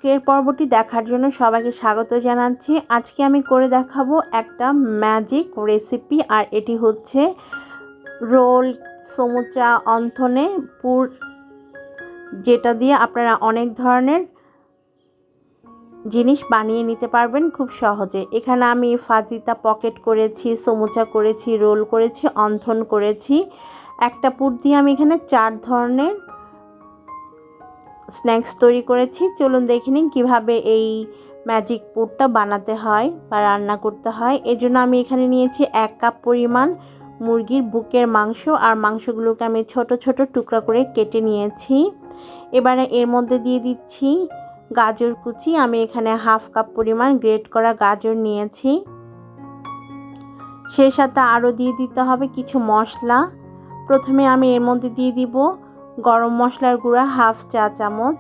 আজকের পর্বটি দেখার জন্য সবাইকে স্বাগত জানাচ্ছি। আজকে আমি করে দেখাবো একটা ম্যাজিক রেসিপি, আর এটি হচ্ছে রোল, সমুচা, অন্থনে পুর, যেটা দিয়ে আপনারা অনেক ধরনের জিনিস বানিয়ে নিতে পারবেন খুব সহজে। এখানে আমি ফাজিতা পকেট করেছি, সমুচা করেছি, রোল করেছি, অন্থন করেছি। একটা পুর দিয়ে আমি এখানে 4 ধরনের স্ন্যাক্স তৈরি করেছি। চলুন দেখে নিন কীভাবে এই ম্যাজিক পুরটা বানাতে হয় বা রান্না করতে হয়। এর জন্য আমি এখানে নিয়েছি 1 কাপ পরিমাণ মুরগির বুকের মাংস, আর মাংসগুলোকে আমি ছোট ছোট টুকরা করে কেটে নিয়েছি। এবারে এর মধ্যে দিয়ে দিচ্ছি গাজর কুচি। আমি এখানে 1/2 কাপ পরিমাণ গ্রেট করা গাজর নিয়েছি। সেই সাথে আরও দিয়ে দিতে হবে কিছু মশলা। প্রথমে আমি এর মধ্যে দিয়ে দিব গরম মশলার গুঁড়া 1/2 চা চামচ,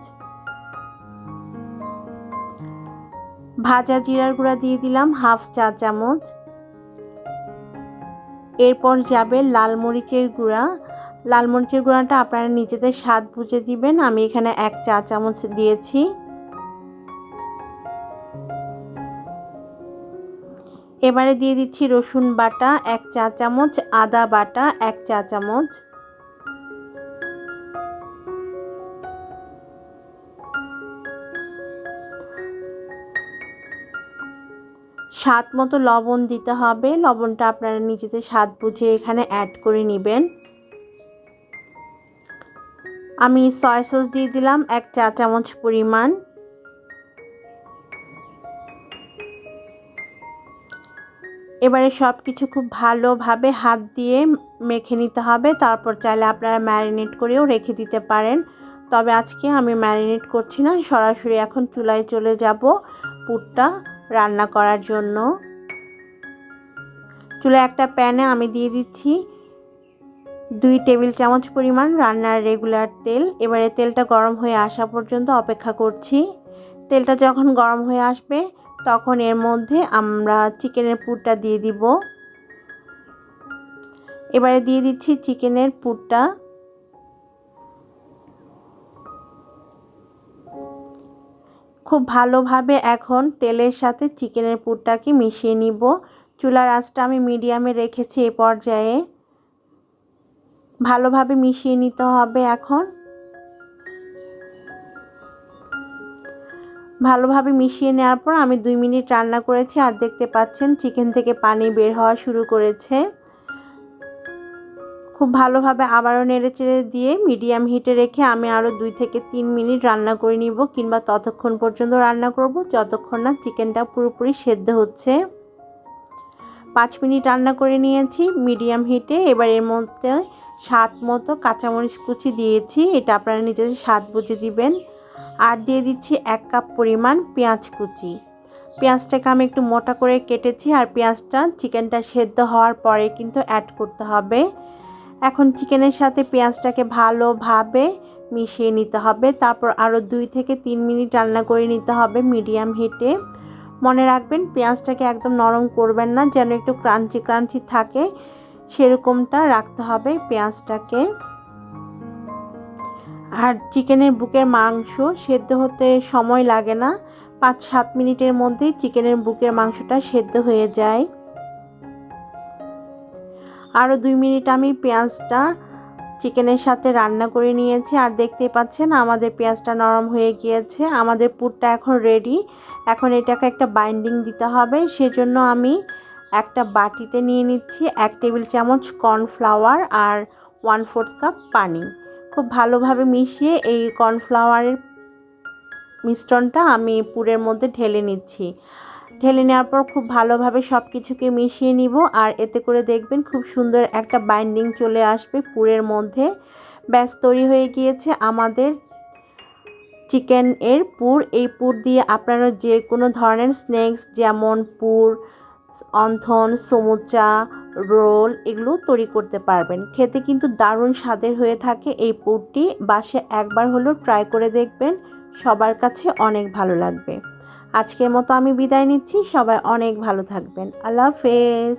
ভাজা জিরার গুঁড়া দিয়ে দিলাম 1/2 চা চামচ। এরপর যাবে লাল মরিচের গুঁড়া। লাল মরিচের গুঁড়াটা আপনারা নিজেদের স্বাদ বুঝে দিবেন। আমি এখানে 1 চা চামচ দিয়েছি। এবারে দিয়ে দিচ্ছি রসুন বাটা 1 চা চামচ, আদা বাটা 1 চা চামচ, স্বাদ মতো লবণ দিতে হবে। লবণটা আপনারা নিজেদের স্বাদ বুঝে এখানে অ্যাড করে নেবেন। আমি সয়া সস দিয়ে দিলাম 1 চা চামচ পরিমাণ। এবারে সব কিছু খুব ভালোভাবে হাত দিয়ে মেখে নিতে হবে। তারপর চাইলে আপনারা ম্যারিনেট করেও রেখে দিতে পারেন, তবে আজকে আমি ম্যারিনেট করছি না, সরাসরি এখন চুলায় চলে যাব পুরটা রান্না করার জন্য। চুলায় একটা প্যানে আমি দিয়ে দিচ্ছি 2 টেবিল চামচ পরিমাণ রান্নার রেগুলার তেল। এবারে তেলটা গরম হয়ে আসা পর্যন্ত অপেক্ষা করছি। তেলটা যখন গরম হয়ে আসবে তখন এর মধ্যে আমরা চিকেনের পুরটা দিয়ে দিব। এবারে দিয়ে দিচ্ছি চিকেনের পুরটা। খুব ভালোভাবে এখন তেলের সাথে চিকেনের পুরটাকে মিশিয়ে নিব। চুলার আঁচটা আমি মিডিয়ামে রেখেছি। এই পর্যায়ে ভালোভাবে মিশিয়ে নিতে হবে। এখন ভালোভাবে মিশিয়ে নেওয়ার পর আমি 2 মিনিট রান্না করেছি, আর দেখতে পাচ্ছেন চিকেন থেকে পানি বের হওয়া শুরু করেছে। খুব ভালোভাবে আবারও নেড়েচেড়ে দিয়ে মিডিয়াম হিটে রেখে আমি আরও 2 থেকে 3 মিনিট রান্না করে নিব, কিংবা ততক্ষণ পর্যন্ত রান্না করব যতক্ষণ না চিকেনটা পুরোপুরি সেদ্ধ হচ্ছে। 5 মিনিট রান্না করে নিয়েছি মিডিয়াম হিটে। এবার এর মধ্যে স্বাদ মতো কাঁচামরিচ কুচি দিয়েছি, এটা আপনারা নিজেদের স্বাদ বুঝে দিবেন। আর দিয়ে দিচ্ছি 1 কাপ পরিমাণ পেঁয়াজ কুচি। পেঁয়াজটাকে আমি একটু মোটা করে কেটেছি, আর পেঁয়াজটা চিকেনটা সেদ্ধ হওয়ার পরে কিন্তু অ্যাড করতে হবে। এখন চিকেনের সাথে পেঁয়াজটাকে ভালোভাবে মিশিয়ে নিতে হবে। তারপর আরও 2 থেকে 3 মিনিট রান্না করে নিতে হবে মিডিয়াম হিটে। মনে রাখবেন পেঁয়াজটাকে একদম নরম করবেন না, যেন একটু ক্রাঞ্চি ক্রাঞ্চি থাকে সেরকমটা রাখতে হবে পেঁয়াজটাকে। আর চিকেনের বুকের মাংস সেদ্ধ হতে সময় লাগে না, 5-7 মিনিটের মধ্যেই চিকেনের বুকের মাংসটা সেদ্ধ হয়ে যায়। আরও 2 মিনিট আমি পেঁয়াজটা চিকেনের সাথে রান্না করে নিয়েছি, আর দেখতেই পাচ্ছেন আমাদের পেঁয়াজটা নরম হয়ে গিয়েছে। আমাদের পুরটা এখন রেডি। এখন এটাকে একটা বাইন্ডিং দিতে হবে, সেজন্য আমি একটা বাটিতে নিয়ে নিচ্ছি 1 টেবিল চামচ কর্নফ্লাওয়ার আর 1/4 কাপ পানি। খুব ভালোভাবে মিশিয়ে এই কর্নফ্লাওয়ারের মিশ্রণটা আমি পুরের মধ্যে ঢেলে নিচ্ছি। ঢেলে নেওয়ার পর খুব ভালোভাবে সব কিছুকে মিশিয়ে নিব, আর এতে করে দেখবেন খুব সুন্দর একটা বাইন্ডিং চলে আসবে পুরের মধ্যে। ব্যাস তৈরি হয়ে গিয়েছে আমাদের চিকেন এর পুর। এই পুর দিয়ে আপনারা যে কোনো ধরনের স্ন্যাক্স যেমন পুর, অন্থন, সমুচা, রোল এগুলো তৈরি করতে পারবেন। খেতে কিন্তু দারুণ স্বাদের হয়ে থাকে এই পুরটি। বাসায় একবার হলেও ট্রাই করে দেখবেন, সবার কাছে অনেক ভালো লাগবে। আজকের মতো আমি বিদায় নিচ্ছি। সবাই অনেক ভালো থাকবেন। আল্লাহ হাফেজ।